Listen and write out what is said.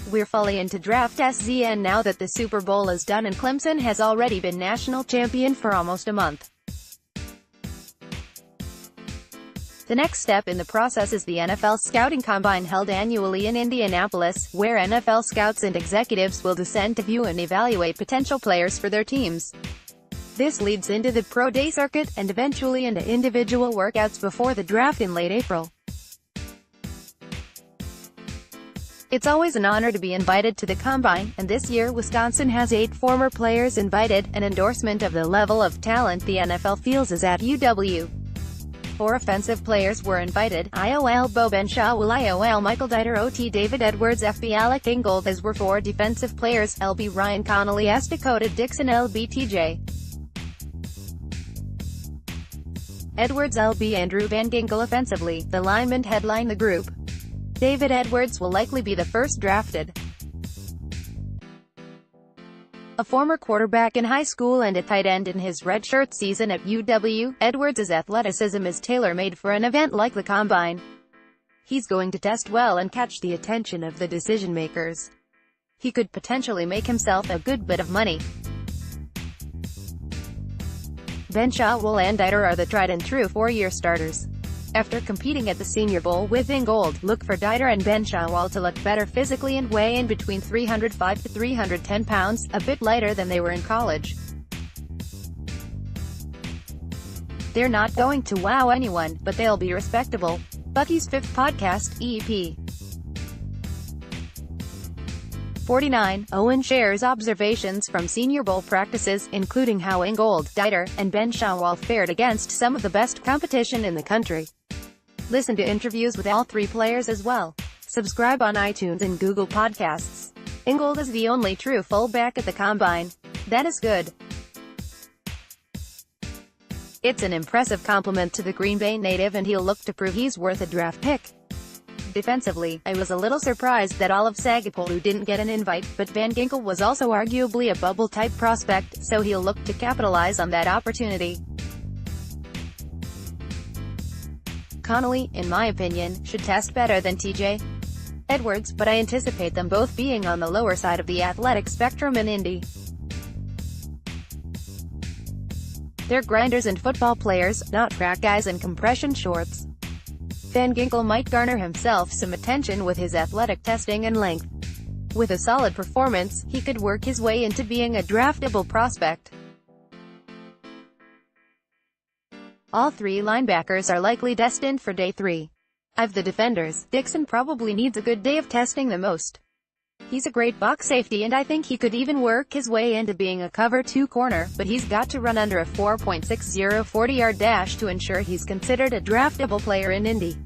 We're fully into Draft SZN now that the Super Bowl is done and Clemson has already been national champion for almost a month. The next step in the process is the NFL Scouting Combine held annually in Indianapolis, where NFL scouts and executives will descend to view and evaluate potential players for their teams. This leads into the Pro Day circuit, and eventually into individual workouts before the draft in late April. It's always an honor to be invited to the Combine, and this year Wisconsin has 8 former players invited, an endorsement of the level of talent the NFL feels is at UW. 4 offensive players were invited, IOL Bo Benshaw will IOL Michael Dieter OT David Edwards FB Alec Ingold, as were 4 defensive players, LB Ryan Connolly S Dakota Dixon LB TJ Edwards LB Andrew Van Ginkel. Offensively, the linemen headline the group. David Edwards will likely be the first drafted. A former quarterback in high school and a tight end in his redshirt season at UW, Edwards' athleticism is tailor-made for an event like the Combine. He's going to test well and catch the attention of the decision-makers. He could potentially make himself a good bit of money. Benshaw, Will and Dieter are the tried-and-true 4-year starters. After competing at the Senior Bowl with Ingold, look for Dieter and Benshaw to look better physically and weigh in between 305 to 310 pounds, a bit lighter than they were in college. They're not going to wow anyone, but they'll be respectable. Bucky's 5th podcast, EP 49, Owen shares observations from Senior Bowl practices, including how Ingold, Dieter, and Benshaw fared against some of the best competition in the country. Listen to interviews with all 3 players as well. Subscribe on iTunes and Google Podcasts. Ingold is the only true fullback at the Combine. That is good. It's an impressive compliment to the Green Bay native, and he'll look to prove he's worth a draft pick. Defensively, I was a little surprised that Olive Sagapolu didn't get an invite, but Van Ginkel was also arguably a bubble-type prospect, so he'll look to capitalize on that opportunity. Connolly, in my opinion, should test better than TJ Edwards, but I anticipate them both being on the lower side of the athletic spectrum in Indy. They're grinders and football players, not track guys in compression shorts. Van Ginkel might garner himself some attention with his athletic testing and length. With a solid performance, he could work his way into being a draftable prospect. All 3 linebackers are likely destined for day 3. Of the defenders, Dixon probably needs a good day of testing the most. He's a great box safety, and I think he could even work his way into being a cover 2 corner, but he's got to run under a 4.60 40-yard dash to ensure he's considered a draftable player in Indy.